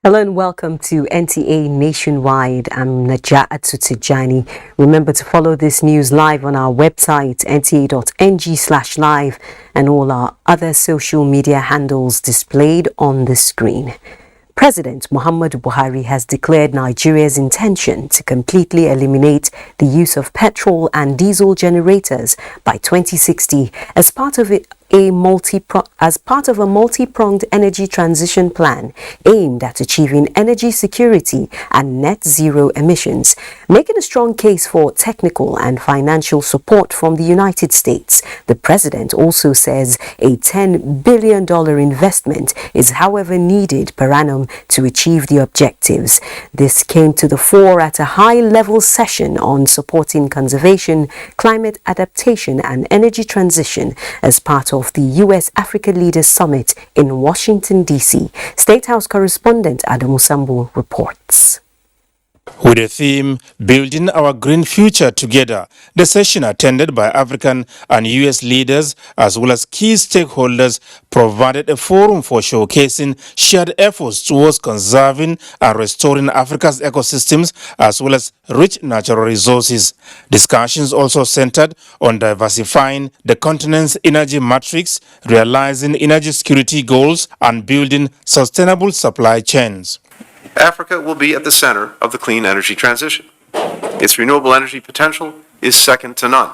Hello and welcome to NTA Nationwide. I'm Najat Atutijani. Remember to follow this news live on our website, nta.ng/live, and all our other social media handles displayed on the screen. President Muhammadu Buhari has declared Nigeria's intention to completely eliminate the use of petrol and diesel generators by 2060 as part of a multi-pronged energy transition plan aimed at achieving energy security and net zero emissions, making a strong case for technical and financial support from the United States. The president also says a $10 billion investment is, however, needed per annum to achieve the objectives. This came to the fore at a high-level session on supporting conservation, climate adaptation and energy transition as part of the U.S.-Africa Leaders Summit in Washington, D.C. State House correspondent Adam Musambu reports. With the theme, Building Our Green Future Together, the session attended by African and U.S. leaders as well as key stakeholders provided a forum for showcasing shared efforts towards conserving and restoring Africa's ecosystems as well as rich natural resources. Discussions also centered on diversifying the continent's energy matrix, realizing energy security goals, and building sustainable supply chains. Africa will be at the center of the clean energy transition. Its renewable energy potential is second to none.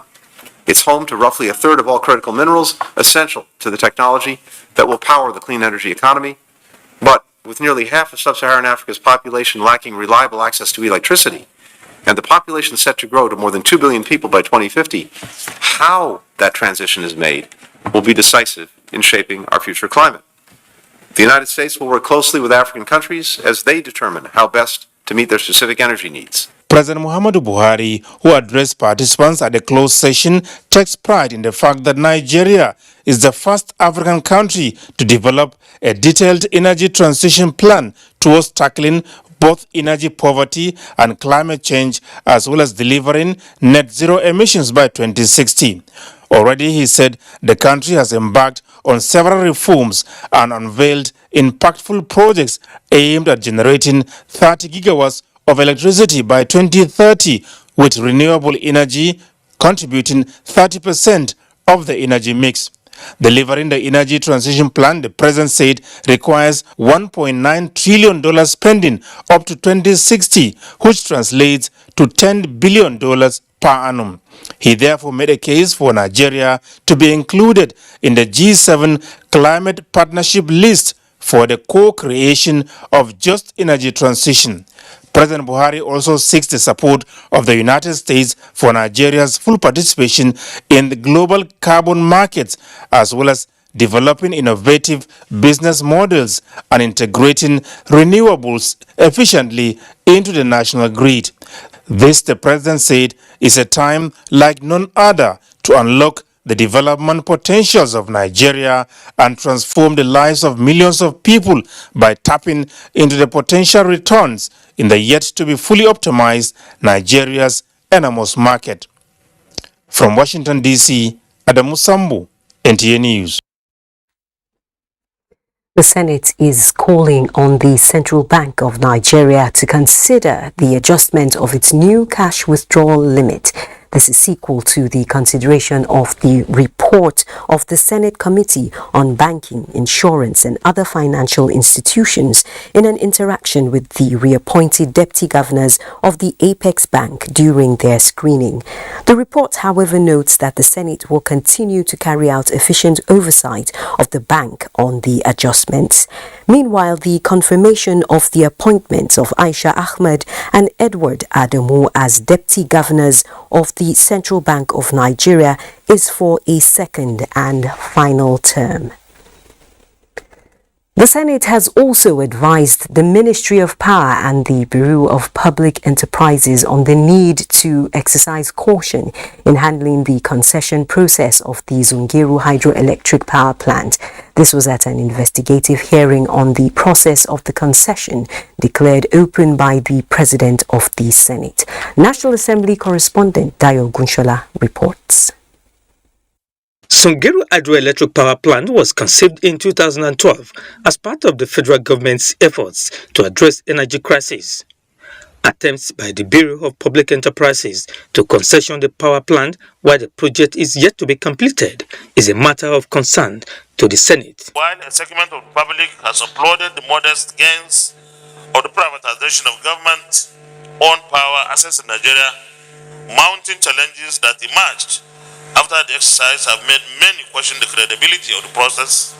It's home to roughly a third of all critical minerals essential to the technology that will power the clean energy economy. But with nearly half of sub-Saharan Africa's population lacking reliable access to electricity, and the population set to grow to more than 2 billion people by 2050, how that transition is made will be decisive in shaping our future climate. The United States will work closely with African countries as they determine how best to meet their specific energy needs. President Muhammadu Buhari, who addressed participants at the closed session, takes pride in the fact that Nigeria is the first African country to develop a detailed energy transition plan towards tackling both energy poverty and climate change, as well as delivering net zero emissions by 2060. Already, he said, the country has embarked on several reforms and unveiled impactful projects aimed at generating 30 gigawatts of electricity by 2030, with renewable energy contributing 30% of the energy mix. Delivering the energy transition plan, the president said, requires $1.9 trillion spending up to 2060, which translates to $10 billion per annum. He therefore made a case for Nigeria to be included in the G7 Climate Partnership list for the co-creation of just energy transition. President Buhari also seeks the support of the United States for Nigeria's full participation in the global carbon markets, as well as developing innovative business models and integrating renewables efficiently into the national grid. This, the president said, is a time like none other to unlock the development potentials of Nigeria and transform the lives of millions of people by tapping into the potential returns in the yet to be fully optimized Nigeria's enormous market. From Washington, D.C., Adam Musambu, NTA News. The Senate is calling on the Central Bank of Nigeria to consider the adjustment of its new cash withdrawal limit. This is sequel to the consideration of the report of the Senate Committee on Banking, Insurance and Other Financial Institutions in an interaction with the reappointed deputy governors of the Apex Bank during their screening. The report, however, notes that the Senate will continue to carry out efficient oversight of the bank on the adjustments. Meanwhile, the confirmation of the appointments of Aisha Ahmed and Edward Adamu as deputy governors of the Central Bank of Nigeria is for a second and final term. The Senate has also advised the Ministry of Power and the Bureau of Public Enterprises on the need to exercise caution in handling the concession process of the Zungeru hydroelectric power plant. This was at an investigative hearing on the process of the concession declared open by the President of the Senate. National Assembly correspondent Dayo Gunshola reports. Zungeru hydroelectric power plant was conceived in 2012 as part of the federal government's efforts to address energy crisis. Attempts by the Bureau of Public Enterprises to concession the power plant while the project is yet to be completed is a matter of concern to the Senate. While a segment of the public has applauded the modest gains of the privatization of government-owned power assets in Nigeria, mounting challenges that emerged after the exercise have made many question the credibility of the process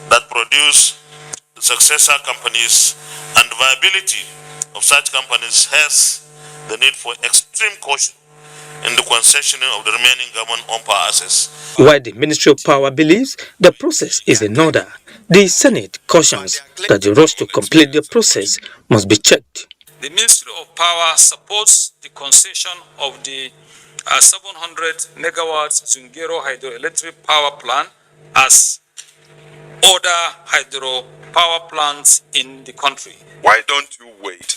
that produce the successor companies and the viability of such companies, hence the need for extreme caution in the concessioning of the remaining government-owned power assets. While the Ministry of Power believes the process is in order, the Senate cautions that the rush to complete the process must be checked. The Ministry of Power supports the concession of the 700 megawatts Zungeru hydroelectric power plant as other hydro power plants in the country. Why don't you wait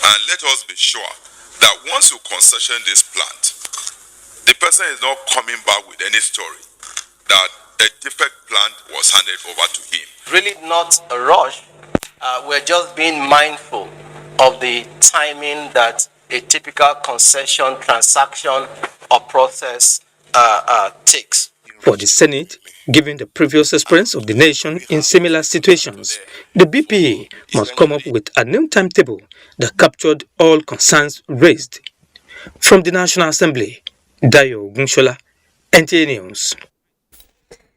and let us be sure that once you concession this plant, the person is not coming back with any story that a defect plant was handed over to him. Really not a rush. We're just being mindful of the timing that a typical concession transaction or process takes. For the Senate, given the previous experience of the nation in similar situations, the BPA must come up with a new timetable that captured all concerns raised. From the National Assembly, Dayo Gunshola, NTA News.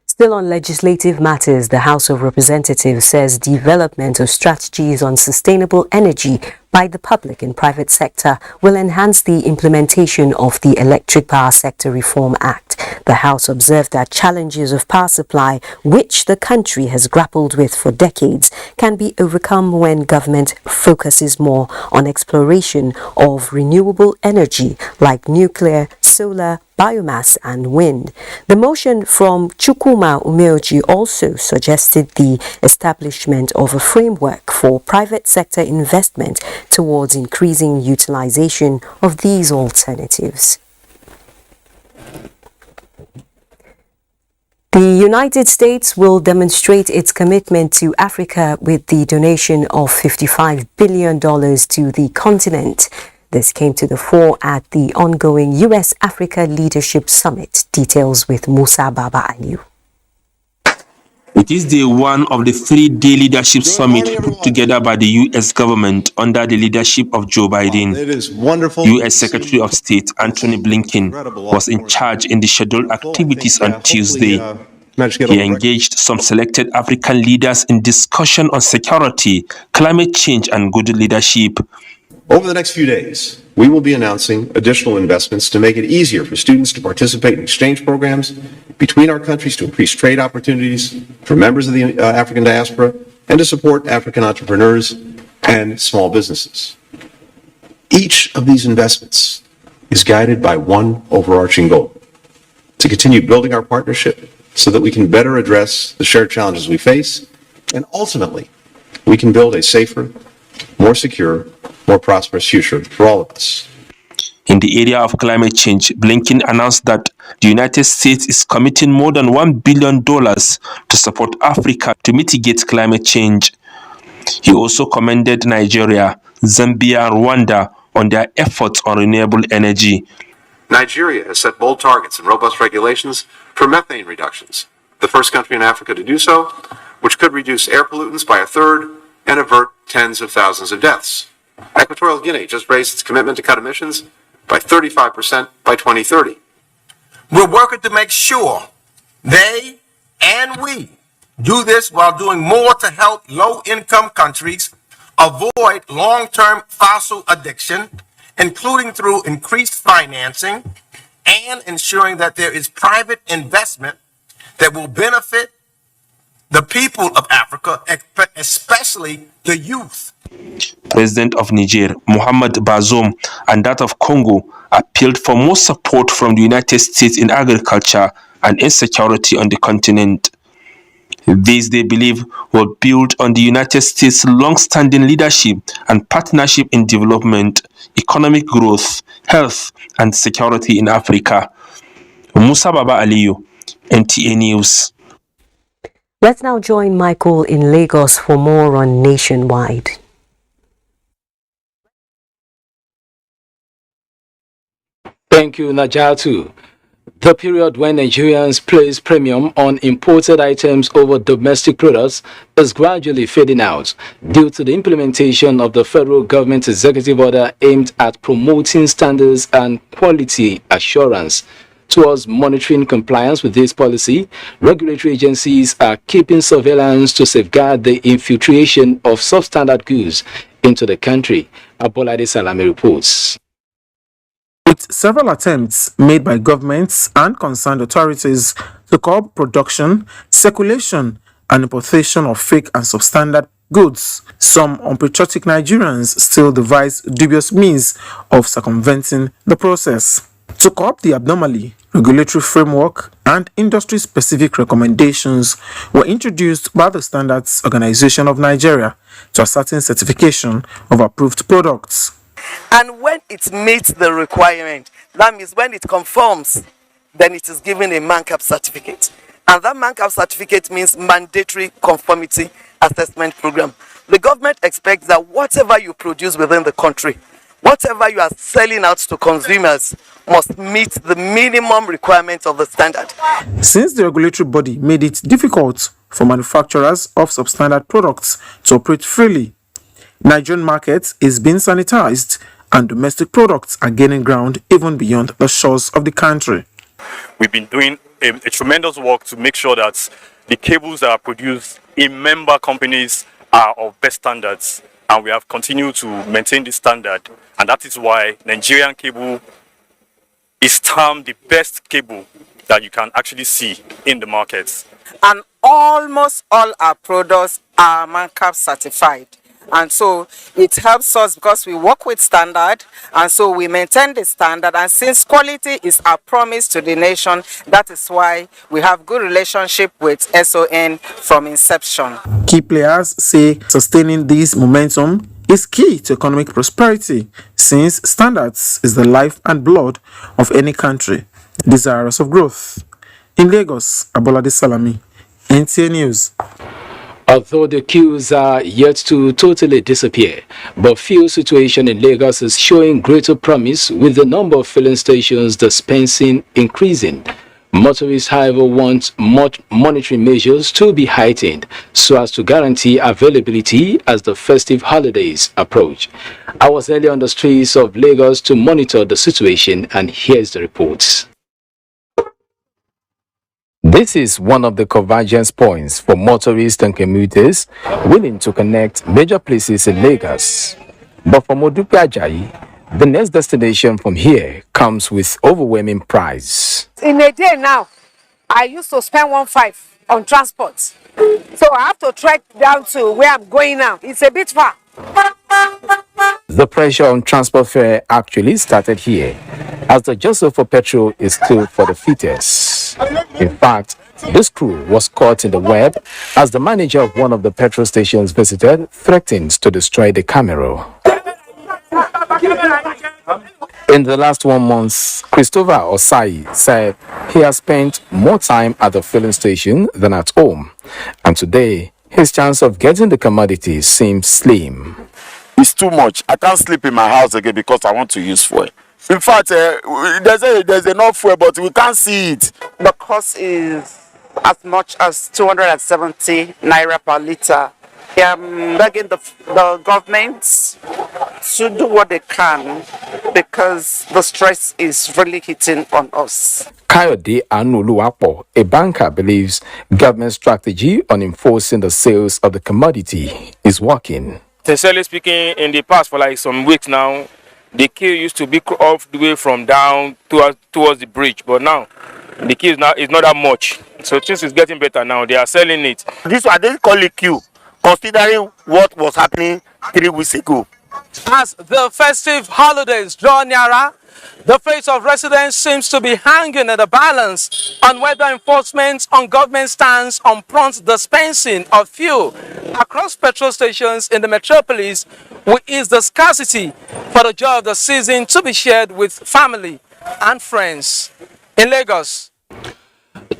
Still on legislative matters, the House of Representatives says development of strategies on sustainable energy by the public and private sector will enhance the implementation of the Electric Power Sector Reform Act. The House observed that challenges of power supply, which the country has grappled with for decades, can be overcome when government focuses more on exploration of renewable energy like nuclear, solar, biomass and wind. The motion from Chukwuma Umeoji also suggested the establishment of a framework for private sector investment towards increasing utilization of these alternatives. The United States will demonstrate its commitment to Africa with the donation of $55 billion to the continent. This came to the fore at the ongoing U.S.-Africa Leadership Summit. Details with Musa Baba Aliu. It is day one of the three-day leadership summit put together by the U.S. government under the leadership of Joe Biden. It is wonderful. U.S. Secretary of State Anthony Blinken was in charge in the scheduled activities on Tuesday. He engaged some selected African leaders in discussion on security, climate change, and good leadership. Over the next few days, we will be announcing additional investments to make it easier for students to participate in exchange programs between our countries, to increase trade opportunities for members of the African diaspora, and to support African entrepreneurs and small businesses. Each of these investments is guided by one overarching goal: to continue building our partnership so that we can better address the shared challenges we face, and ultimately, we can build a safer, more secure, more prosperous future for all of us. In the area of climate change, Blinken announced that the United States is committing more than $1 billion to support Africa to mitigate climate change. He also commended Nigeria, Zambia, and Rwanda on their efforts on renewable energy. Nigeria has set bold targets and robust regulations for methane reductions, the first country in Africa to do so, which could reduce air pollutants by 1/3 and avert tens of thousands of deaths. Equatorial Guinea just raised its commitment to cut emissions by 35% by 2030. We're working to make sure they and we do this while doing more to help low-income countries avoid long-term fossil addiction, including through increased financing and ensuring that there is private investment that will benefit the people of Africa, especially the youth. President of Niger, Mohamed Bazoum, and that of Congo appealed for more support from the United States in agriculture and insecurity on the continent. This, they believe, will build on the United States' long-standing leadership and partnership in development, economic growth, health, and security in Africa. Musa Baba Aliyu, NTA News. Let's now join Michael in Lagos for more on Nationwide. Thank you, Najatu. The period when Nigerians place premium on imported items over domestic products is gradually fading out due to the implementation of the federal government executive order aimed at promoting standards and quality assurance. Towards monitoring compliance with this policy, regulatory agencies are keeping surveillance to safeguard the infiltration of substandard goods into the country. Abolade Salami reports. With several attempts made by governments and concerned authorities to curb production, circulation, and importation of fake and substandard goods, some unpatriotic Nigerians still devise dubious means of circumventing the process. To curb the abnormally, regulatory framework and industry-specific recommendations were introduced by the Standards Organization of Nigeria to ascertain certification of approved products. And when it meets the requirement, that means when it conforms, then it is given a MANCAP certificate. And that MANCAP certificate means mandatory conformity assessment program. The government expects that whatever you produce within the country, whatever you are selling out to consumers, must meet the minimum requirements of the standard. Since the regulatory body made it difficult for manufacturers of substandard products to operate freely, Nigerian market is being sanitized and domestic products are gaining ground even beyond the shores of the country. We've been doing a tremendous work to make sure that the cables that are produced in member companies are of best standards, and we have continued to maintain this standard, and that is why Nigerian cable is termed the best cable that you can actually see in the markets. And almost all our products are MANCAP certified. And so it helps us because we work with standard, and so we maintain the standard. And since quality is our promise to the nation, that is why we have good relationship with SON from inception. Key players say sustaining this momentum is key to economic prosperity, since standards is the life and blood of any country desirous of growth. In Lagos, Abolade Salami, NTA News. Although the queues are yet to totally disappear, but fuel situation in Lagos is showing greater promise with the number of filling stations dispensing increasing. Motorists, however, want monitoring measures to be heightened so as to guarantee availability as the festive holidays approach. I was early on the streets of Lagos to monitor the situation, and here's the reports. This is one of the convergence points for motorists and commuters willing to connect major places in Lagos. But for Modupe Ajayi, the next destination from here comes with overwhelming price. In a day now, I used to spend 1.5 on transport. So I have to trek down to where I'm going now. It's a bit far. The pressure on transport fare actually started here, as the jostle for petrol is still for the fittest. In fact, this crew was caught in the web as the manager of one of the petrol stations visited threatened to destroy the camera. In the last 1 month, Christopher Osai said he has spent more time at the filling station than at home, and today his chance of getting the commodity seems slim. It's too much. I can't sleep in my house again because I want to use fuel. In fact, there's enough fuel, but we can't see it. The cost is as much as 270 naira per liter. I'm begging the government to do what they can because the stress is really hitting on us. Kayode Anuluapo, a banker, believes government strategy on enforcing the sales of the commodity is working. Sincerely speaking, in the past for like some weeks now, the queue used to be off the way from down towards the bridge, but now the queue is not that much. So things is getting better now. They are selling it. This one, they call it queue, considering what was happening 3 weeks ago. As the festive holidays draw nearer, the fate of residents seems to be hanging in the balance on whether enforcement on government stance on prompt dispensing of fuel across petrol stations in the metropolis will ease the scarcity for the joy of the season to be shared with family and friends. In Lagos,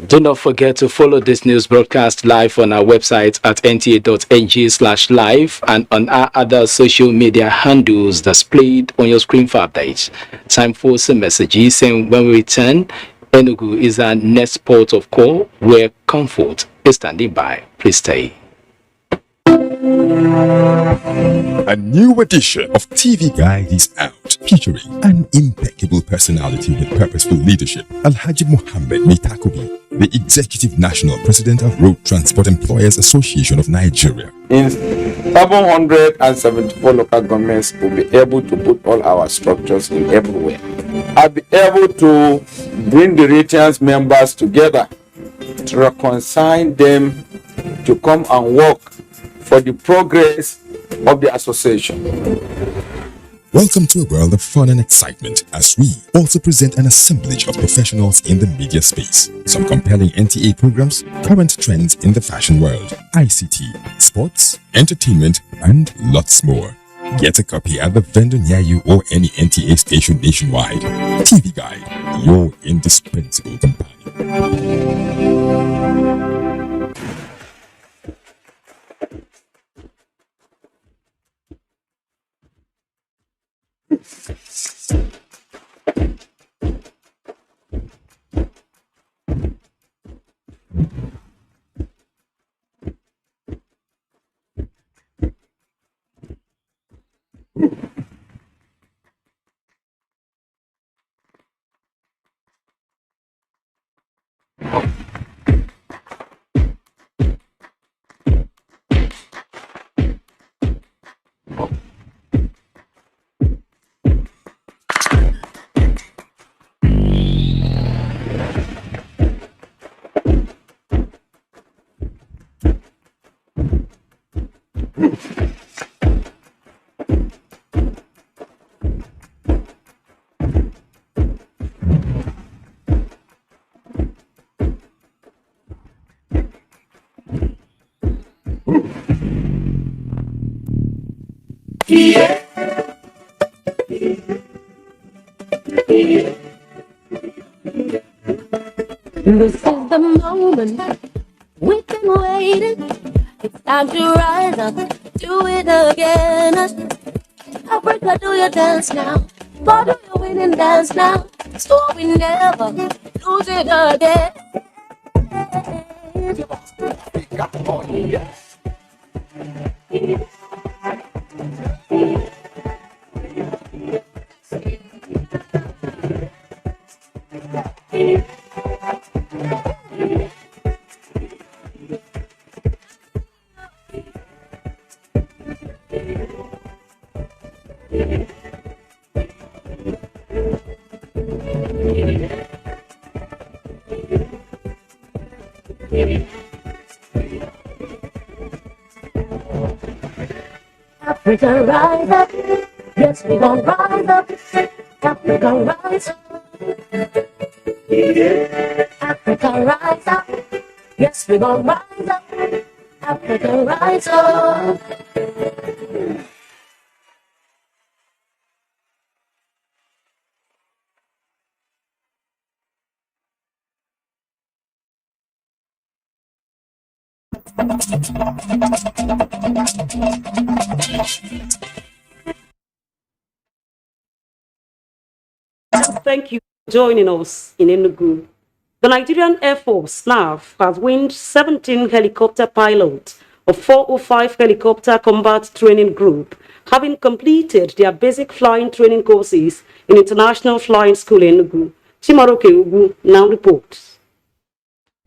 do not forget to follow this news broadcast live on our website at nta.ng/live and on our other social media handles displayed on your screen for updates. Time for some messages, and when we return, Enugu is our next port of call where comfort is standing by. Please stay. A new edition of TV Guide is out, featuring an impeccable personality with purposeful leadership, Alhaji Mohammed Mitakobi, the Executive National President of Road Transport Employers Association of Nigeria. In 774 local governments, will be able to put all our structures in everywhere. I'll be able to bring the regions members together to reconcile them to come and work for the progress of the association. Welcome to a world of fun and excitement as we also present an assemblage of professionals in the media space. Some compelling NTA programs, current trends in the fashion world, ICT, sports, entertainment, and lots more. Get a copy at the vendor near you or any NTA station nationwide. TV Guide, your indispensable companion. This is the moment we've been waiting. It's time to rise up, do it again. Africa, do your dance now. God, do your winning dance now. So we never lose it again. Africa, rise up. Yes, we gon' rise up. Africa, rise up. Africa, rise up. Yes, we gon' rise up. Africa, rise up. Thank you for joining us in Enugu. The Nigerian Air Force NAF has winged 17 helicopter pilots of 405 Helicopter Combat Training Group, having completed their basic flying training courses in International Flying School Enugu. Chimaroke Ugu now reports.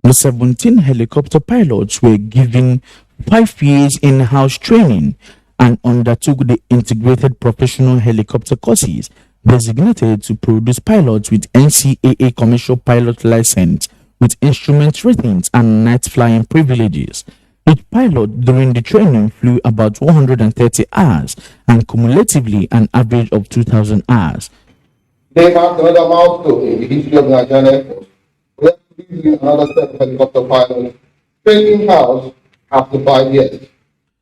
The 17 helicopter pilots were given 5 years in-house training and undertook the integrated professional helicopter courses designated to produce pilots with NCAA commercial pilot license with instrument ratings and night flying privileges. Each pilot during the training flew about 130 hours and cumulatively an average of 2,000 hours. They marked another milestone in the history of the Nigerian Air Force. We are completing another set of helicopter pilots training house after 5 years.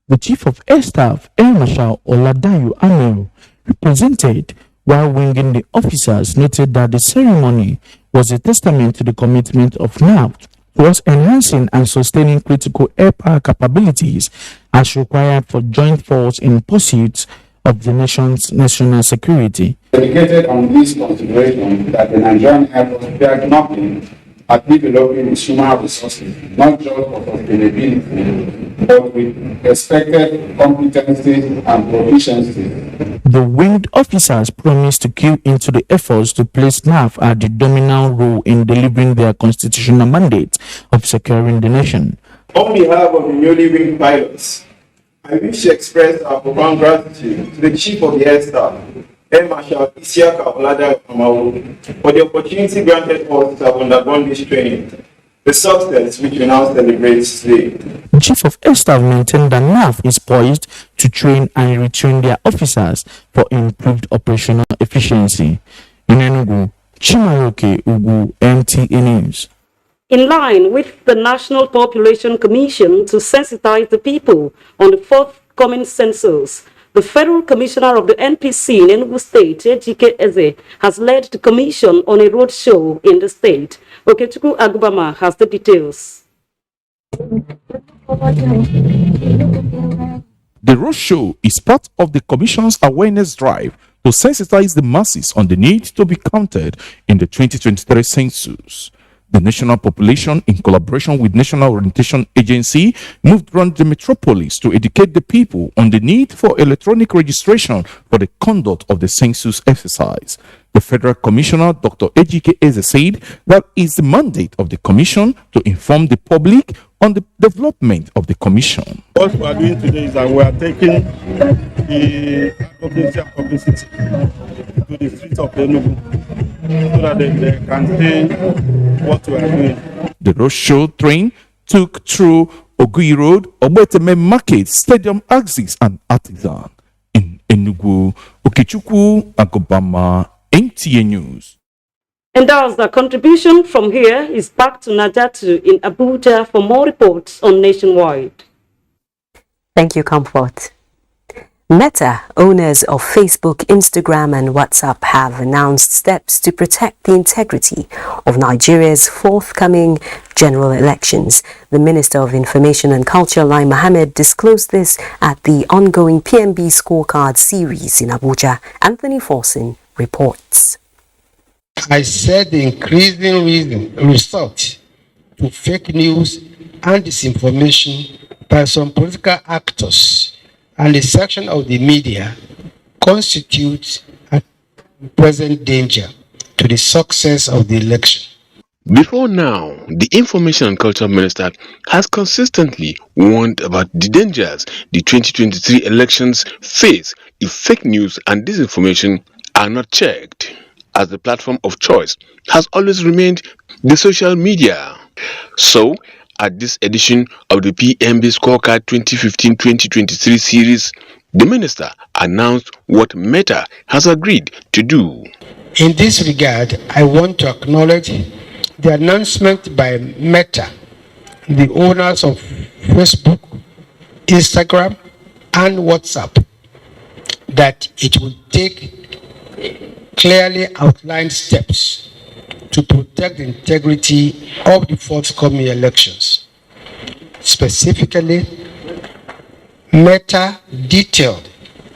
The Chief of Air Staff, Air Marshal Oladayo Ameo, represented while winging the officers, noted that the ceremony was a testament to the commitment of NAV towards enhancing and sustaining critical air power capabilities as required for joint force in pursuit of the nation's national security. Dedicated on this consideration that the Nigerian Air Force spared nothing at developing its human resources, not just for sustainability, but with expected competency and proficiency. The winged officers promised to key into the efforts to place NAF at the dominant role in delivering their constitutional mandate of securing the nation. On behalf of the newly winged pilots, I wish to express our profound gratitude to the Chief of the Air Staff, Air Marshal Isiaka Oladayo Ameo, for the opportunity granted us to have undergone this training, the success which we now celebrate today. The Chief of Air Staff maintained that NAF is poised to train and retrain their officers for improved operational efficiency. In Enugu, Chimaroke Ugu, NTA News. In line with the National Population Commission to sensitize the people on the forthcoming census, the Federal Commissioner of the NPC in Enugu State, Ejike Eze, has led the commission on a roadshow in the state. Okechukwu Agubama has the details. The roadshow is part of the Commission's awareness drive to sensitize the masses on the need to be counted in the 2023 census. The national population, in collaboration with National Orientation Agency, moved around the metropolis to educate the people on the need for electronic registration for the conduct of the census exercise. The Federal Commissioner, Dr. Ejike Eze, said that it's the mandate of the Commission to inform the public on the development of the Commission. What we are doing today is that we are taking the advocacy and publicity to the streets of Enugu so that they can see what we are doing. The roadshow train took through Ogui Road, Obeteme Market, Stadium Axis, and Artisan. In Enugu, Okechukwu Agobama, NTA News. And that's the contribution from here is back to Najatu in Abuja for more reports on Nationwide. Thank you, Comfort. Meta, owners of Facebook, Instagram and WhatsApp, have announced steps to protect the integrity of Nigeria's forthcoming general elections. The Minister of Information and Culture, Lai Mohammed, disclosed this at the ongoing PMB scorecard series in Abuja. Anthony Forson reports. I said the increasing resort to fake news and disinformation by some political actors and a section of the media constitutes a present danger to the success of the election. Before now, the Information and Culture Minister has consistently warned about the dangers the 2023 elections face if fake news and disinformation are not checked, as the platform of choice has always remained the social media. So, at this edition of the PMB Scorecard 2015-2023 series, the minister announced what Meta has agreed to do. In this regard, I want to acknowledge the announcement by Meta, the owners of Facebook, Instagram, and WhatsApp, that it will take clearly outlined steps to protect the integrity of the forthcoming elections. Specifically, Meta detailed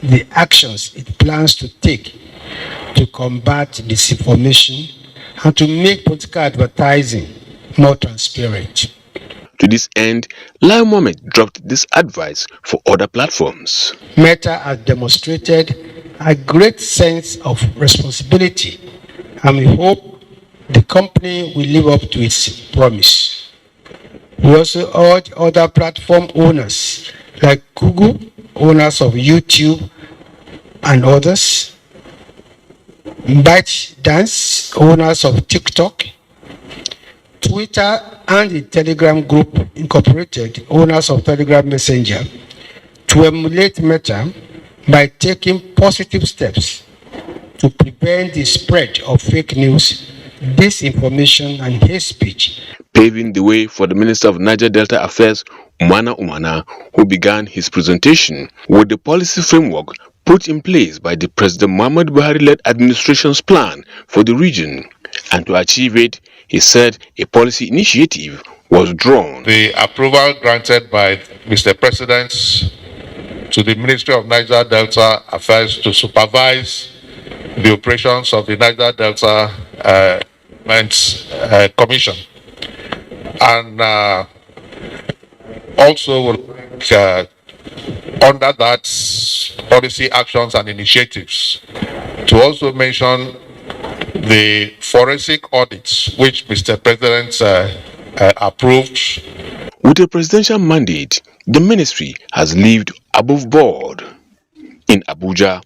the actions it plans to take to combat disinformation and to make political advertising more transparent. To this end, Lai Mohammed dropped this advice for other platforms. Meta has demonstrated a great sense of responsibility, and we hope the company will live up to its promise. We also urge other platform owners like Google, owners of YouTube and others, ByteDance, owners of TikTok, Twitter and the Telegram group incorporated owners of Telegram Messenger to emulate Meta by taking positive steps to prevent the spread of fake news, disinformation, and hate speech. Paving the way for the Minister of Niger Delta Affairs, Umana, who began his presentation with the policy framework put in place by the President Muhammad Buhari-led administration's plan for the region. And to achieve it, he said a policy initiative was drawn. The approval granted by Mr. President to the Ministry of Niger Delta Affairs to supervise the operations of the Niger Delta Commission, and also under that policy actions and initiatives to also mention the forensic audits which Mr. President approved. With a presidential mandate, the ministry has lived above board. In Abuja,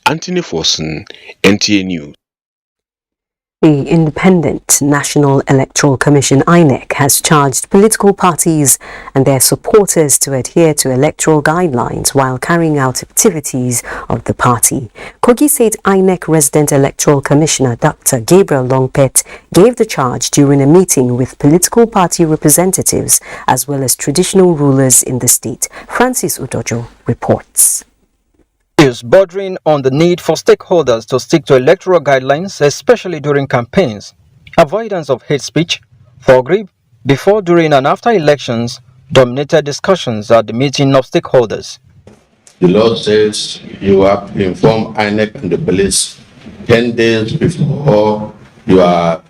Anthony Forson, NTA News. The Independent National Electoral Commission (INEC) has charged political parties and their supporters to adhere to electoral guidelines while carrying out activities of the party. Kogi State INEC Resident Electoral Commissioner Dr. Gabriel Longpet gave the charge during a meeting with political party representatives as well as traditional rulers in the state. Francis Udojo reports. Is bordering on the need for stakeholders to stick to electoral guidelines, especially during campaigns, avoidance of hate speech, thuggery, before, during and after elections dominated discussions at the meeting of stakeholders. The law says you have to inform INEC and the police 10 days before your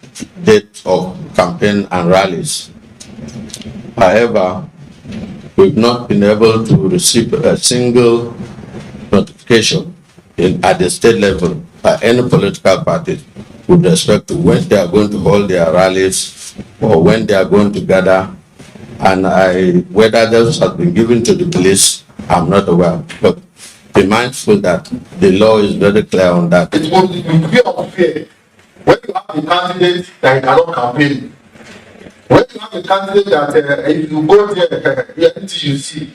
date of campaign and rallies. However, we've not been able to receive a single notification at the state level by any political party with respect to when they are going to hold their rallies or when they are going to gather, and whether those have been given to the police, I'm not aware. But be mindful that the law is very clear on that. It will be unfair when you have a candidate that cannot campaign. When you have a candidate that if you go there, you see.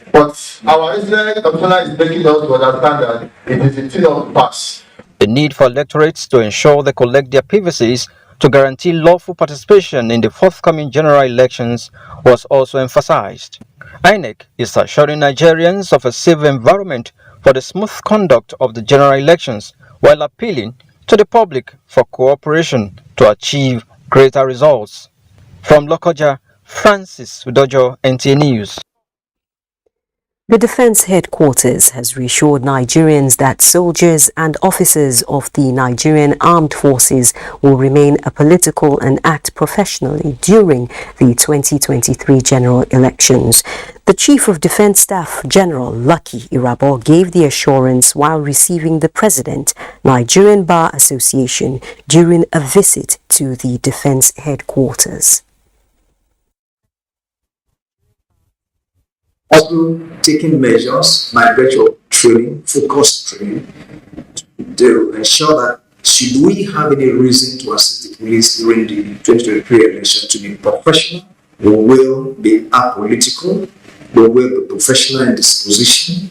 But our Israeli commissioner is making us to understand that it is a thing of the past. The need for electorates to ensure they collect their PVCs to guarantee lawful participation in the forthcoming general elections was also emphasized. INEC is assuring Nigerians of a safe environment for the smooth conduct of the general elections while appealing to the public for cooperation to achieve greater results. From Lokoja, Francis Udojo, NTA News. The Defense Headquarters has reassured Nigerians that soldiers and officers of the Nigerian Armed Forces will remain apolitical and act professionally during the 2023 general elections. The Chief of Defense Staff, General Lucky Irabo, gave the assurance while receiving the President, Nigerian Bar Association, during a visit to the Defense Headquarters. Also taking measures by virtue of training, focused training, to ensure that should we have any reason to assist the police during the 2023 election to be professional, we will be apolitical, we will be professional in disposition,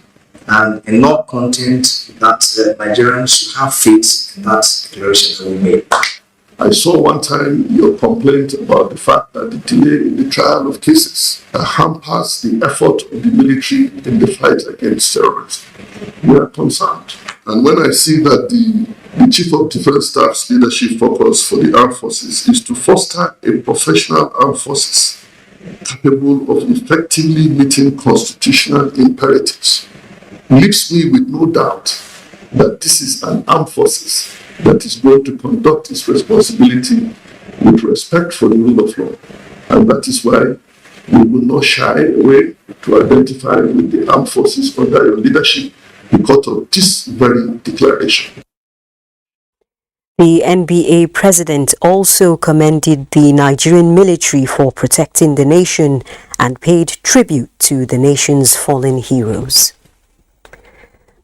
and enough content that Nigerians should have faith in that declaration that we made. I saw one time your complaint about the fact that the delay in the trial of cases hampers the effort of the military in the fight against terrorism. We are concerned. And when I see that the Chief of Defense Staff's leadership focus for the armed forces is to foster a professional armed forces capable of effectively meeting constitutional imperatives, leaves me with no doubt that this is an armed forces that is going to conduct its responsibility with respect for the rule of law. And that is why we will not shy away to identify with the armed forces under your leadership because of this very declaration. The NBA president also commended the Nigerian military for protecting the nation and paid tribute to the nation's fallen heroes.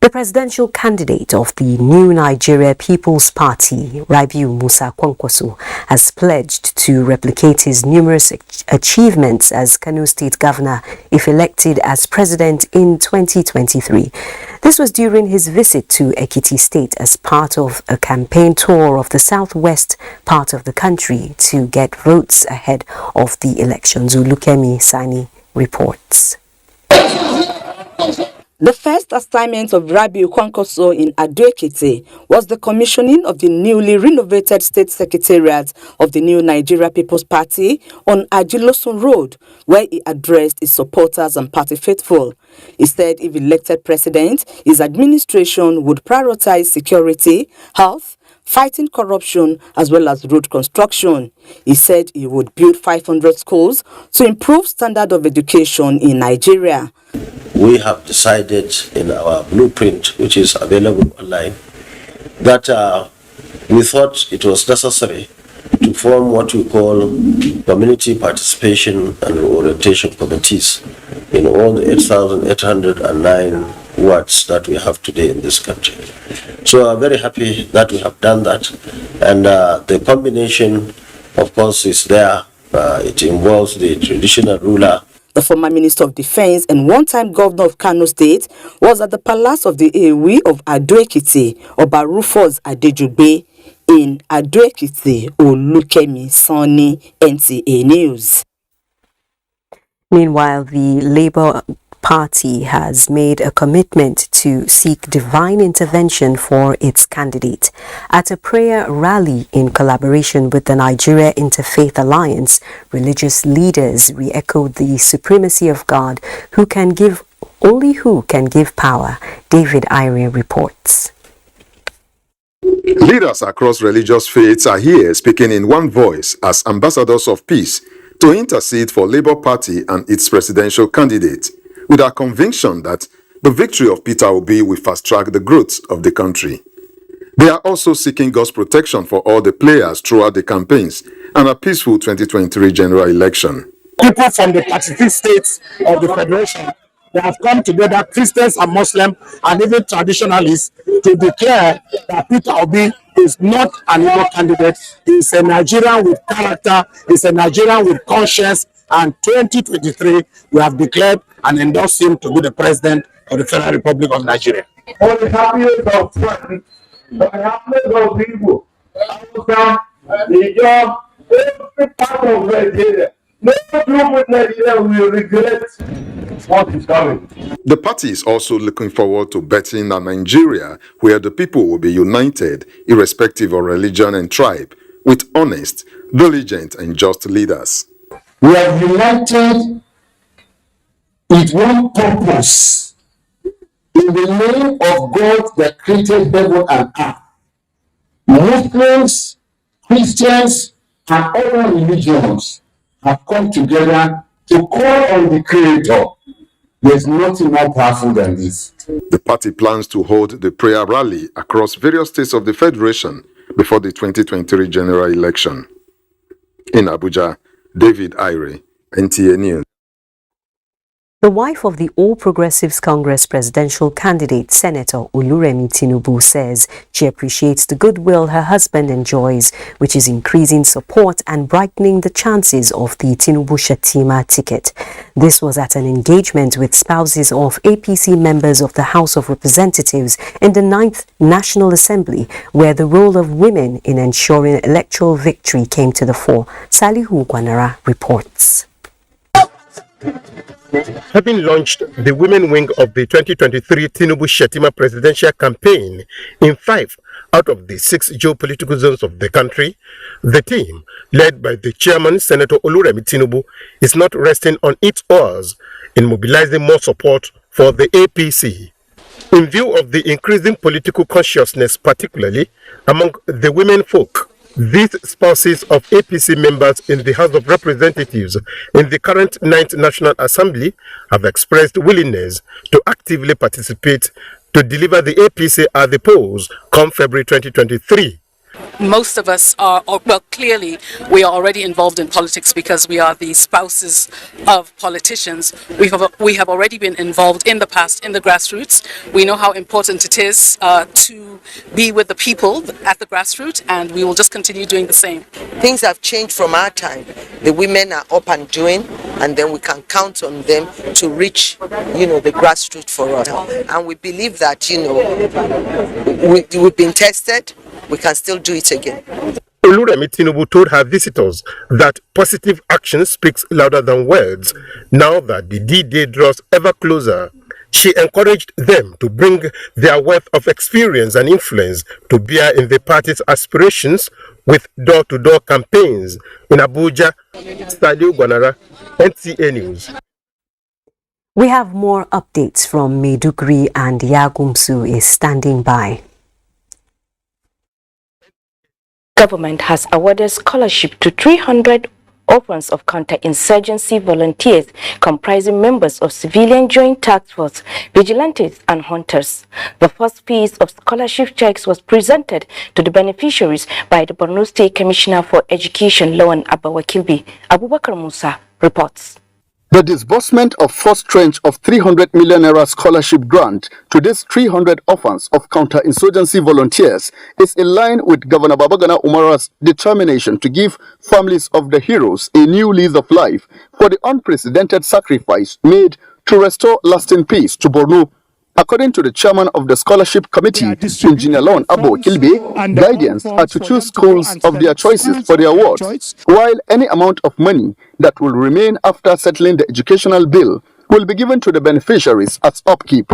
The presidential candidate of the New Nigeria People's Party, Rabiu Musa Kwankwaso, has pledged to replicate his numerous achievements as Kano State Governor if elected as president in 2023. This was during his visit to Ekiti State as part of a campaign tour of the southwest part of the country to get votes ahead of the elections. Ulukemi Sani reports. The first assignment of Rabiu Kwankwaso in Ado-Ekiti was the commissioning of the newly renovated State Secretariat of the New Nigeria People's Party on Ajilosun Road, where he addressed his supporters and party faithful. He said if elected president, his administration would prioritize security, health, fighting corruption, as well as road construction. He said he would build 500 schools to improve standard of education in Nigeria. We have decided in our blueprint, which is available online, that we thought it was necessary to form what we call community participation and orientation committees in all the 8,809 wards that we have today in this country. So I'm very happy that we have done that, and the combination, of course, is there. It involves the traditional ruler. The former Minister of Defense and one-time Governor of Kano State was at the Palace of the Ewi of Ado-Ekiti, Oba Rufus Adejugbe, in Ado-Ekiti. Olukemi Sani, NTA News. Meanwhile, the Labour Party has made a commitment to seek divine intervention for its candidate. At a prayer rally in collaboration with the Nigeria Interfaith Alliance, religious leaders re-echoed the supremacy of God, only who can give power. David Ire reports. Leaders across religious faiths are here speaking in one voice as ambassadors of peace to intercede for Labour Party and its presidential candidate, with our conviction that the victory of Peter Obi will fast-track the growth of the country. They are also seeking God's protection for all the players throughout the campaigns and a peaceful 2023 general election. People from the 33 states of the Federation, they have come together, Christians and Muslims and even traditionalists, to declare that Peter Obi is not an evil candidate. He is a Nigerian with character, he is a Nigerian with conscience, and 2023 we have declared and endorsed him to be the president of the Federal Republic of Nigeria. For the happiness of friends, the happiness of people, the job, every part of Nigeria. No group with Nigeria will regret what is coming. The party is also looking forward to betting a Nigeria where the people will be united, irrespective of religion and tribe, with honest, diligent, and just leaders. We are united with one purpose, in the name of God that created heaven and earth. Muslims, Christians, and other religions have come together to call on the Creator. There's nothing more powerful than this. The party plans to hold the prayer rally across various states of the Federation before the 2023 general election. In Abuja, David Ire, NTA News. The wife of the All Progressives Congress presidential candidate, Senator Oluremi Tinubu, says she appreciates the goodwill her husband enjoys, which is increasing support and brightening the chances of the Tinubu-Shettima ticket. This was at an engagement with spouses of APC members of the House of Representatives in the 9th National Assembly, where the role of women in ensuring electoral victory came to the fore. Salihu Gwanara reports. Having launched the women wing of the 2023 Tinubu-Shettima presidential campaign in 5 out of the 6 geopolitical zones of the country, the team, led by the chairman, Senator Oluremi Tinubu, is not resting on its oars in mobilizing more support for the APC. In view of the increasing political consciousness, particularly among the women folk, these spouses of APC members in the House of Representatives in the current 9th National Assembly have expressed willingness to actively participate to deliver the APC at the polls come February 2023. most of us are, or well, clearly we are already involved in politics because we are the spouses of politicians. We have already been involved in the past in the grassroots. We know how important it is to be with the people at the grassroots, and we will just continue doing the same. Things have changed from our time. The women are up and doing, and then we can count on them to reach, the grassroots for us. And we believe that, we've been tested. We can still do it again. Oluremi Tinubu told her visitors that positive action speaks louder than words. Now that the D-Day draws ever closer, she encouraged them to bring their wealth of experience and influence to bear in the party's aspirations with door-to-door campaigns. In Abuja, Stadio Gwanara, NTA News. We have more updates from Maiduguri, and Yagumsu is standing by. Government has awarded scholarship to 300 orphans of counterinsurgency volunteers comprising members of civilian joint task force, vigilantes and hunters. The first phase of scholarship checks was presented to the beneficiaries by the Borno State Commissioner for Education, Lawan Abawakilbi. Abubakar Musa reports. The disbursement of first tranche of 300 million naira scholarship grant to these 300 orphans of counterinsurgency volunteers is in line with Governor Babagana Umara's determination to give families of the heroes a new lease of life for the unprecedented sacrifice made to restore lasting peace to Borno. According to the chairman of the scholarship committee, Engineer Lawan Abawakilbi, guidance are to choose schools of their choices for the awards, while any amount of money that will remain after settling the educational bill will be given to the beneficiaries as upkeep.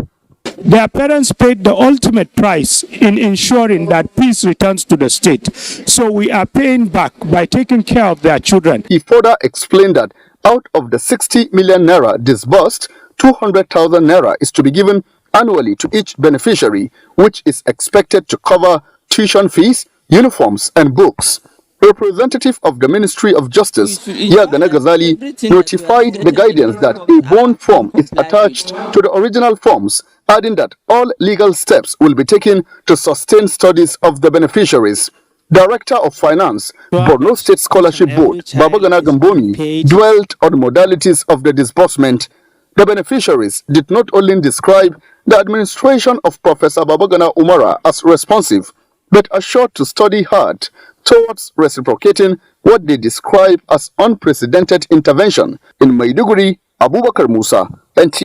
Their parents paid the ultimate price in ensuring that peace returns to the state. So we are paying back by taking care of their children. He further explained that out of the 60 million naira disbursed, 200,000 naira is to be given annually to each beneficiary, which is expected to cover tuition fees, uniforms, and books. Representative of the Ministry of Justice, Yagana Ghazali, notified the guidance that a bond form is attached to the original forms, adding that all legal steps will be taken to sustain studies of the beneficiaries. Director of Finance, Borno State Scholarship Board, Babagana Gambomi, dwelt on modalities of the disbursement. The beneficiaries did not only describe the administration of Professor Babagana Umara as responsive, but assured to study hard towards reciprocating what they describe as unprecedented intervention. In Maiduguri, Abubakar Musa, NTA.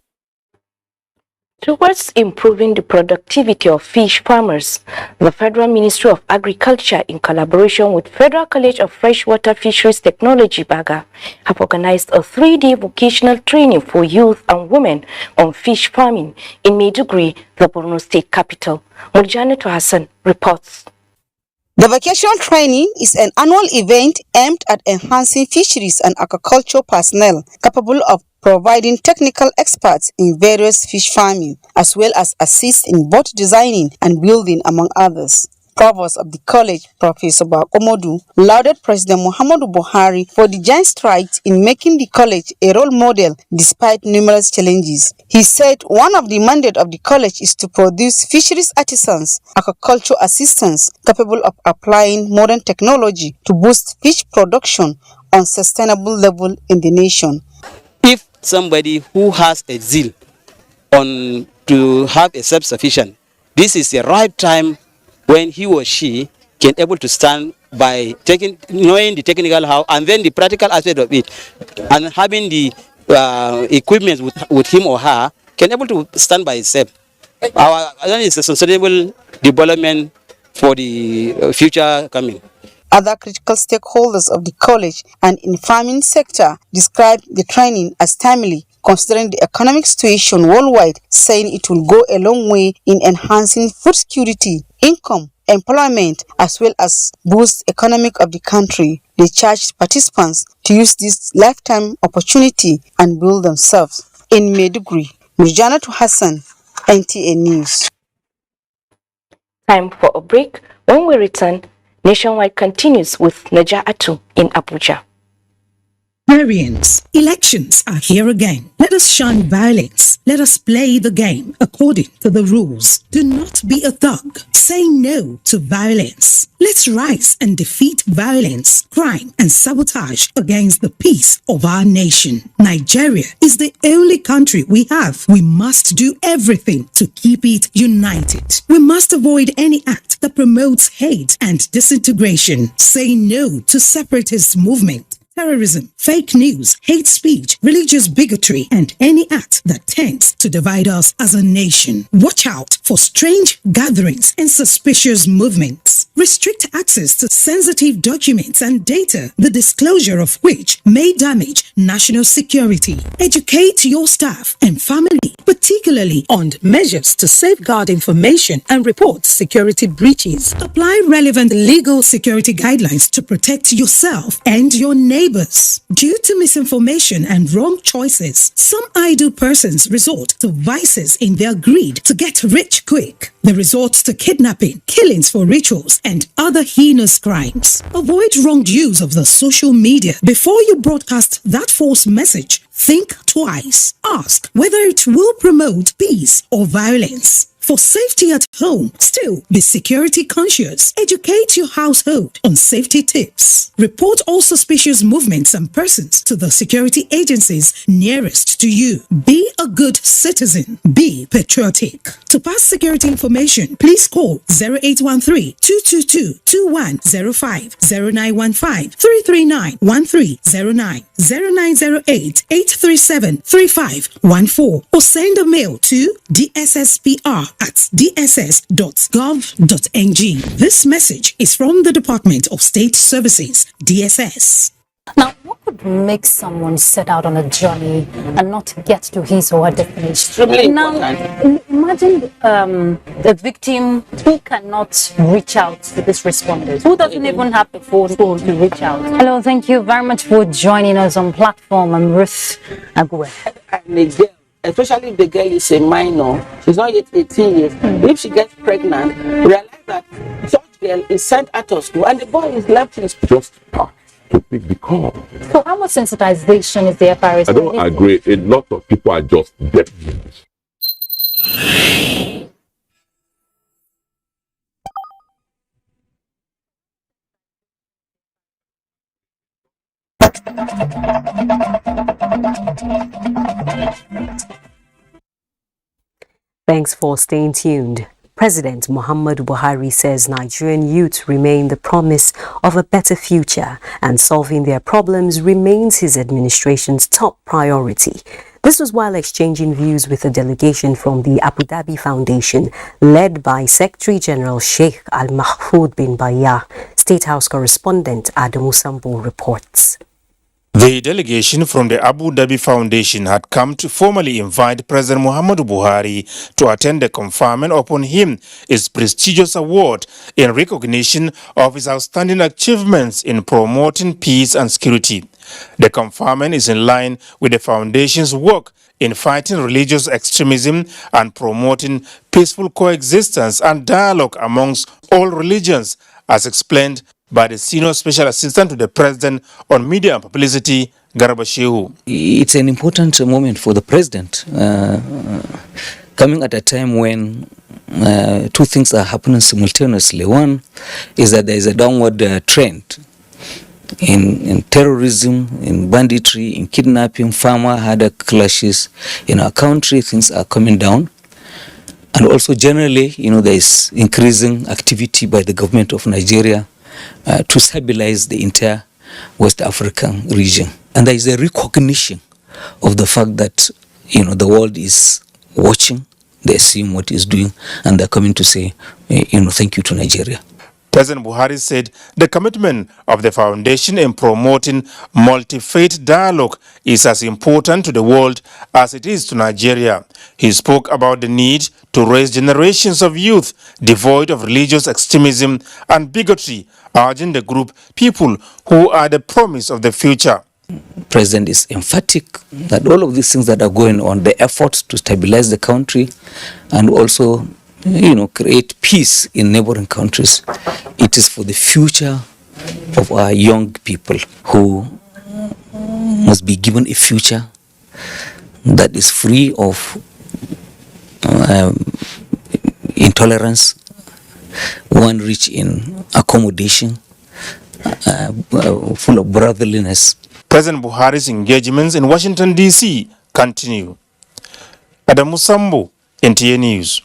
Towards improving the productivity of fish farmers, the Federal Ministry of Agriculture, in collaboration with Federal College of Freshwater Fisheries Technology, Baga, have organized a 3-day vocational training for youth and women on fish farming in Maiduguri, the Borno State capital. Murjanatu Hassan reports. The vocational training is an annual event aimed at enhancing fisheries and aquaculture personnel capable of providing technical experts in various fish farming, as well as assist in boat designing and building, among others. Provost of the college, Professor Bakomodu, lauded President Muhammadu Buhari for the giant strides in making the college a role model despite numerous challenges. He said one of the mandates of the college is to produce fisheries artisans, aquaculture assistants capable of applying modern technology to boost fish production on sustainable level in the nation. If somebody who has a zeal on to have a self-sufficient, this is the right time when he or she can able to stand by knowing the technical how and then the practical aspect of it, and having the equipment with him or her can able to stand by itself. Our is a sustainable development for the future coming. Other critical stakeholders of the college and in farming sector described the training as timely, considering the economic situation worldwide, saying it will go a long way in enhancing food security, income, employment, as well as boost economic of the country. They charged participants to use this lifetime opportunity and build themselves. In Maiduguri, Murjanatu Hassan, NTA News. Time for a break. When we return, Nationwide continues with Naja'atu in Abuja. Nigerians, elections are here again. Let us shun violence. Let us play the game according to the rules. Do not be a thug. Say no to violence. Let's rise and defeat violence, crime, and sabotage against the peace of our nation. Nigeria is the only country we have. We must do everything to keep it united. We must avoid any act that promotes hate and disintegration. Say no to separatist movement, terrorism, fake news, hate speech, religious bigotry, and any act that tends to divide us as a nation. Watch out for strange gatherings and suspicious movements. Restrict access to sensitive documents and data, the disclosure of which may damage national security. Educate your staff and family, particularly on measures to safeguard information and report security breaches. Apply relevant legal security guidelines to protect yourself and your neighbors. Due to misinformation and wrong choices, some idle persons resort to vices in their greed to get rich quick. They resort to kidnapping, killings for rituals, and other heinous crimes. Avoid wrong use of the social media. Before you broadcast that false message, think twice. Ask whether it will promote peace or violence. For safety at home, still be security conscious. Educate your household on safety tips. Report all suspicious movements and persons to the security agencies nearest to you. Be a good citizen. Be patriotic. To pass security information, please call 0813-222-2105, 0915-339-1309, 0908-837-3514, or send a mail to dssPR@dss.gov.ng. This message is from the Department of State Services, DSS. Now, what could make someone set out on a journey and not get to his or her destination? Now, imagine the victim who cannot reach out to this responders, who doesn't even have the phone to reach out. Hello, thank you very much for joining us on platform. I'm Ruth Agwe. Especially if the girl is a minor, she's not yet 18 years. If she gets pregnant, realize that such girl is sent out of school and the boy is left in school. Just to pick the call. So how much sensitization is there, Paris? I don't agree. A lot of people are just deaf. Thanks for staying tuned. President Muhammadu Buhari says Nigerian youth remain the promise of a better future, and solving their problems remains his administration's top priority. This was while exchanging views with a delegation from the Abu Dhabi Foundation, led by Secretary General Sheikh Al Mahfoud bin Bayah. State House correspondent Adamu Sambo reports. The delegation from the Abu Dhabi Foundation had come to formally invite President Muhammadu Buhari to attend the conferment upon him his prestigious award in recognition of his outstanding achievements in promoting peace and security. The conferment is in line with the foundation's work in fighting religious extremism and promoting peaceful coexistence and dialogue amongst all religions, as explained by the Senior Special Assistant to the President on Media and Publicity, Garba Shehu. It's an important moment for the President, coming at a time when two things are happening simultaneously. One is that there is a downward trend in terrorism, in banditry, in kidnapping, farmer-herder clashes. In our country, things are coming down. And also generally, there is increasing activity by the government of Nigeria to stabilize the entire West African region. And there is a recognition of the fact that, the world is watching, they're seeing what he's doing, and they're coming to say, thank you to Nigeria. President Buhari said the commitment of the foundation in promoting multi-faith dialogue is as important to the world as it is to Nigeria. He spoke about the need to raise generations of youth devoid of religious extremism and bigotry, urging the group people who are the promise of the future. President is emphatic that all of these things that are going on, the efforts to stabilize the country and also create peace in neighboring countries. It is for the future of our young people who must be given a future that is free of intolerance, one rich in accommodation, full of brotherliness. President Buhari's engagements in Washington, D.C. continue. Adamu Sambo, NTA News.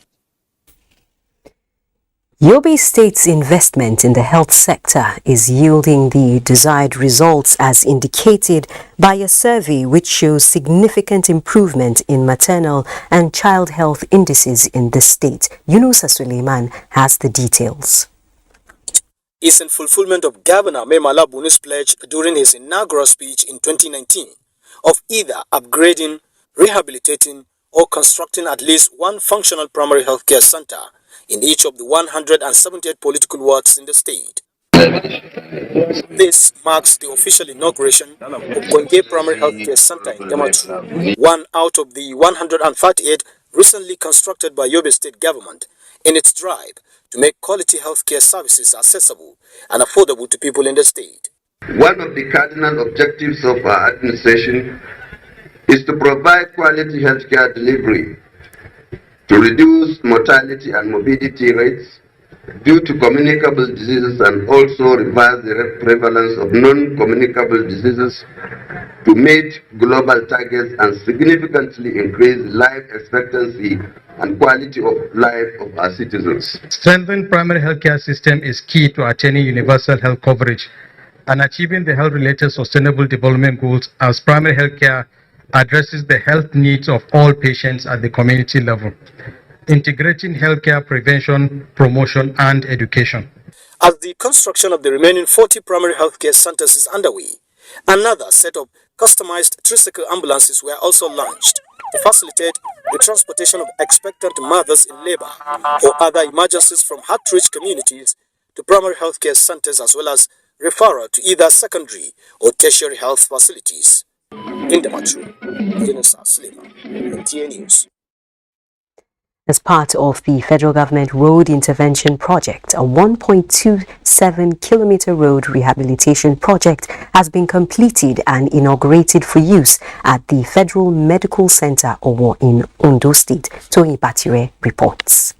Yobe State's investment in the health sector is yielding the desired results as indicated by a survey which shows significant improvement in maternal and child health indices in the state. Yunusa Suleiman has the details. Is in fulfillment of Governor Memala Bunu's pledge during his inaugural speech in 2019 of either upgrading, rehabilitating, or constructing at least one functional primary health care center in each of the 178 political wards in the state. This marks the official inauguration of Gwange Primary Health Care Center in Damaturu, one out of the 138 recently constructed by Yobe State government in its drive to make quality health care services accessible and affordable to people in the state. One of the cardinal objectives of our administration is to provide quality healthcare delivery, to reduce mortality and morbidity rates due to communicable diseases and also reverse the prevalence of non-communicable diseases, to meet global targets and significantly increase life expectancy and quality of life of our citizens. Strengthening primary healthcare system is key to attaining universal health coverage and achieving the health-related sustainable development goals, as primary healthcare addresses the health needs of all patients at the community level, integrating healthcare prevention, promotion, and education. As the construction of the remaining 40 primary healthcare centers is underway, another set of customized tricycle ambulances were also launched to facilitate the transportation of expectant mothers in labor or other emergencies from hard-to-reach communities to primary healthcare centers, as well as referral to either secondary or tertiary health facilities. In Damaturu, Yunusa Suleiman, NTA News. As part of the federal government road intervention project, a 1.27-kilometer road rehabilitation project has been completed and inaugurated for use at the Federal Medical Center Owo in Ondo State. Tony Batire reports.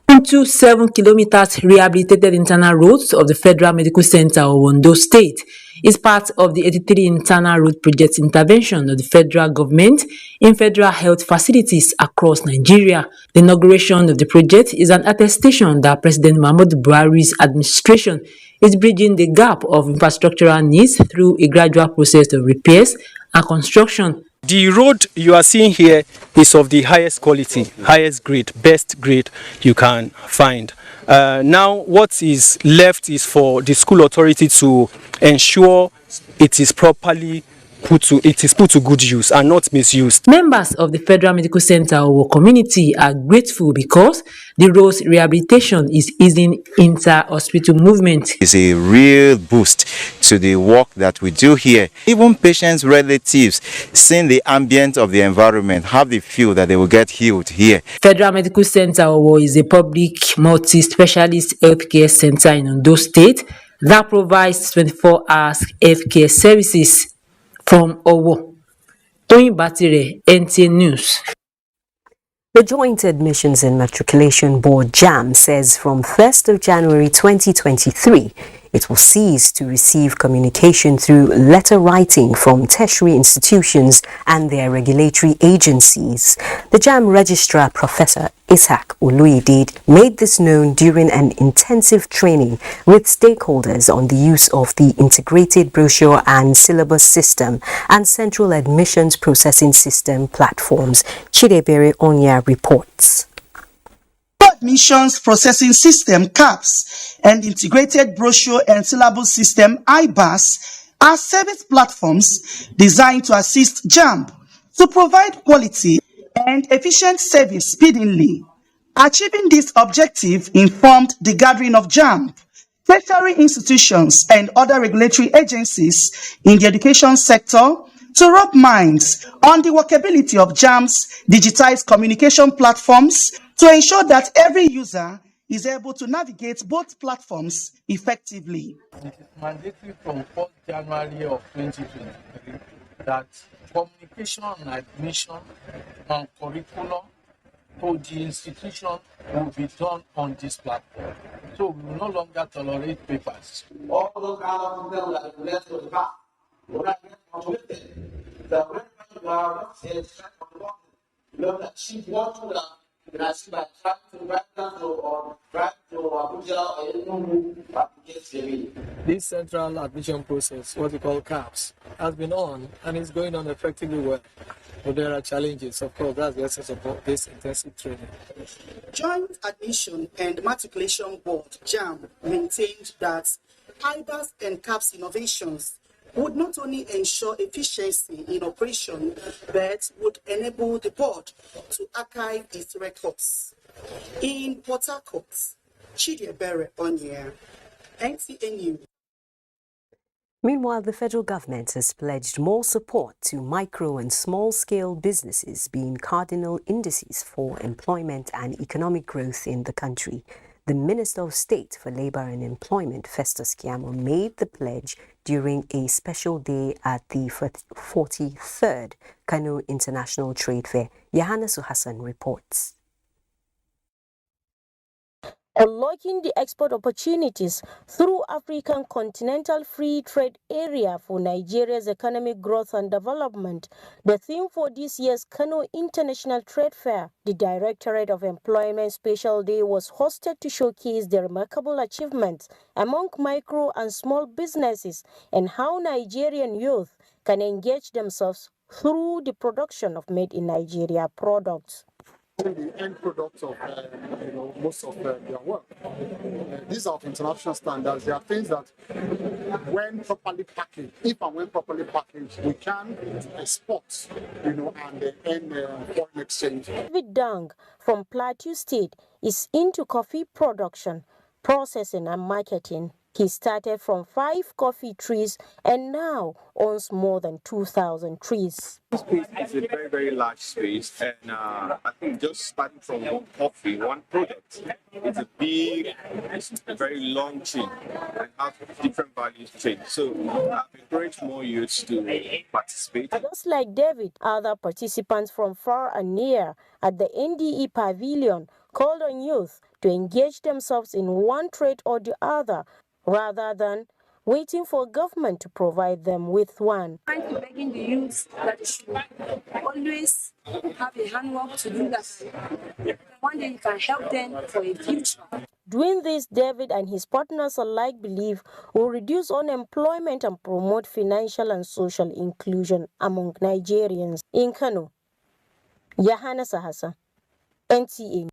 7 kilometers rehabilitated internal roads of the Federal Medical Center of Ondo State is part of the 83 internal road project intervention of the federal government in federal health facilities across Nigeria. The inauguration of the project is an attestation that President Muhammadu Buhari's administration is bridging the gap of infrastructural needs through a gradual process of repairs and construction. The road you are seeing here is of the highest quality, highest grade, best grade you can find. Now what is left is for the school authority to ensure it is properly put to good use and not misused. Members of the Federal Medical Center or community are grateful because the road's rehabilitation is easing inter-hospital movement. It's a real boost to the work that we do here. Even patients' relatives, seeing the ambience of the environment, have the feel that they will get healed here. Federal Medical Center Owo is a public multi-specialist healthcare center in Ondo State that provides 24 hours healthcare services. From Owo, Tony Batire, NTA News. The Joint Admissions and Matriculation Board JAMB says from 1st of January 2023, it will cease to receive communication through letter writing from tertiary institutions and their regulatory agencies. The JAMB Registrar, Professor Ishaq Oluide, made this known during an intensive training with stakeholders on the use of the Integrated Brochure and Syllabus System and Central Admissions Processing System platforms. Chidebere Onya reports. Admissions Processing System (CAPS) and Integrated Brochure and Syllabus System (IBAS) are service platforms designed to assist JAMB to provide quality and efficient service speedily. Achieving this objective informed the gathering of JAMB, tertiary institutions and other regulatory agencies in the education sector to rub minds on the workability of JAMB's digitized communication platforms to ensure that every user is able to navigate both platforms effectively. It is mandatory from 1st January of 2023 that communication and admission and curriculum to the institution will be done on this platform. So we will no longer tolerate papers. All those that are left to the back will not get completed. The regular you know that she wants to by trying to write down or drive to Abuja or anything. This central admission process, what we call CAPS, has been on and is going on effectively well. But there are challenges, of course, that's the essence of this intensive training. Joint Admission and Matriculation Board, JAMB, maintained that IBAS and CAPS innovations would not only ensure efficiency in operation, but would enable the board to archive its records. In Port Harcourt, Chidiebere Onye, NTA News. Meanwhile, the federal government has pledged more support to micro and small-scale businesses being cardinal indices for employment and economic growth in the country. The Minister of State for Labour and Employment, Festus Keyamo, made the pledge during a special day at the 43rd Kano International Trade Fair. Yahana Suhassan reports. Unlocking the export opportunities through African Continental Free Trade Area for Nigeria's economic growth and development, the theme for this year's Kano International Trade Fair. The Directorate of Employment Special Day was hosted to showcase the remarkable achievements among micro and small businesses and how Nigerian youth can engage themselves through the production of made-in-Nigeria products. The end product of most of their work. These are of international standards. There are things that, when properly packaged, if and when properly packaged, we can export, and earn foreign exchange. David Dang from Plateau State is into coffee production, processing, and marketing. He started from 5 coffee trees and now owns more than 2,000 trees. This space is a very, very large space, and I think just starting from one coffee, one product, it's a very long chain and has different value chain. So I've encouraged more youths to participate. Just like David, other participants from far and near at the NDE pavilion called on youth to engage themselves in one trade or the other, rather than waiting for government to provide them with one. I'm begging the youth that they should always have a handwork to do that. One day you can help them for a future. Doing this, David and his partners alike believe will reduce unemployment and promote financial and social inclusion among Nigerians. In Kano, Yahana Sahasa, NTA.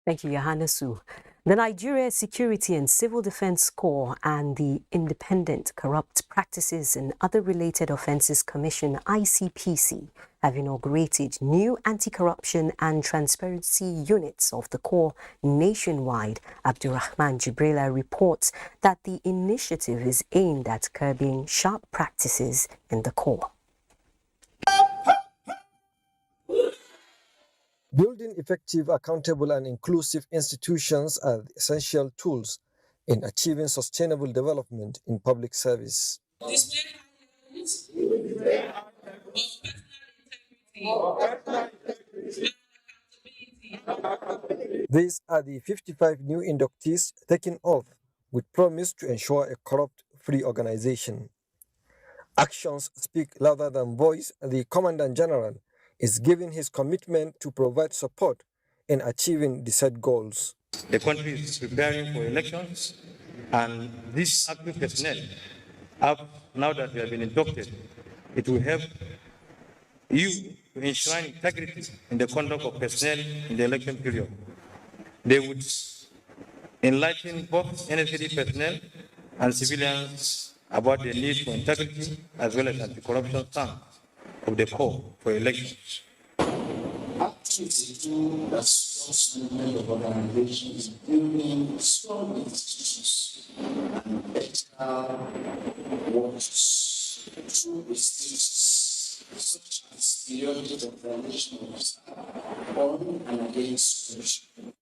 Thank you, Yahana Su. The Nigeria Security and Civil Defense Corps and the Independent Corrupt Practices and Other Related Offences Commission, ICPC, have inaugurated new anti-corruption and transparency units of the Corps nationwide. Abdurrahman Jibrila reports that the initiative is aimed at curbing sharp practices in the Corps. Building effective, accountable, and inclusive institutions are essential tools in achieving sustainable development in public service. These are the 55 new inductees taking oath with promise to ensure a corrupt-free organization. Actions speak louder than voice. The Commandant General is giving his commitment to provide support in achieving the set goals. The country is preparing for elections, and these active personnel, now that we have been inducted, it will help you to enshrine integrity in the conduct of personnel in the election period. They would enlighten both NSCD personnel and civilians about the need for integrity as well as anti-corruption stance of the Corps for elections. Activities to the management of organizations, building strong institutions, and better works through stages such as periodic declaration of on and against corruption.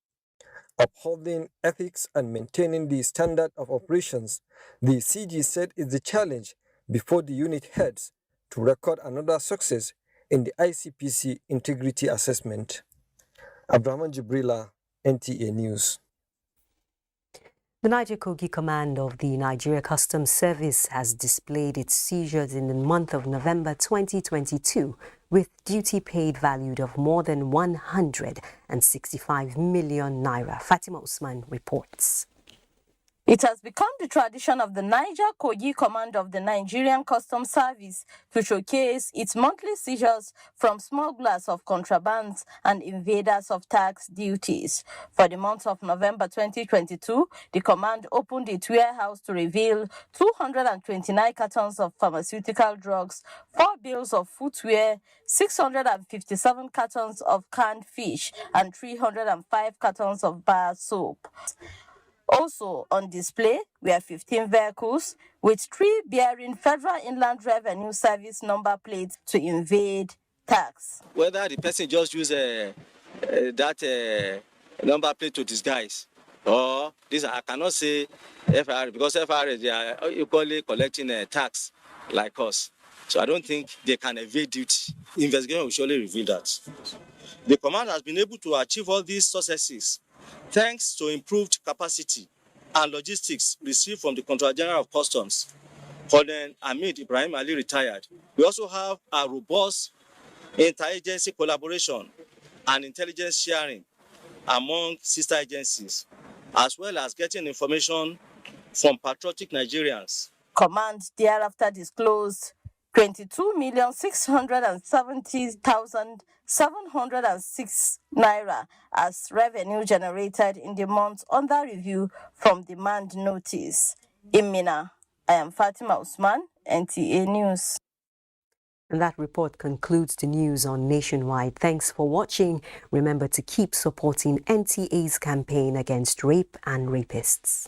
Upholding ethics and maintaining the standard of operations, the CG said is the challenge before the unit heads to record another success in the ICPC integrity assessment. Abraham Jibrila, NTA News. The Niger Kogi Command of the Nigeria Customs Service has displayed its seizures in the month of November 2022 with duty paid valued of more than 165 million naira. Fatima Usman reports. It has become the tradition of the Niger Kogi Command of the Nigerian Customs Service to showcase its monthly seizures from smugglers of contrabands and invaders of tax duties. For the month of November 2022, the command opened its warehouse to reveal 229 cartons of pharmaceutical drugs, 4 bales of footwear, 657 cartons of canned fish, and 305 cartons of bar soap. Also on display were 15 vehicles with 3 bearing Federal Inland Revenue Service number plates to evade tax. Whether the person just use that number plate to disguise, or this I cannot say FR because FR they are equally collecting tax like us. So I don't think they can evade duty. Investigation will surely reveal that. The command has been able to achieve all these successes thanks to improved capacity and logistics received from the Controller General of Customs, Colonel Hamid Ibrahim Ali retired. We also have a robust interagency collaboration and intelligence sharing among sister agencies, as well as getting information from patriotic Nigerians. Command thereafter disclosed 22,670,706 naira as revenue generated in the month under review from demand notice. In Mina, I am Fatima Usman, NTA News. And that report concludes the news on Nationwide. Thanks for watching. Remember to keep supporting NTA's campaign against rape and rapists.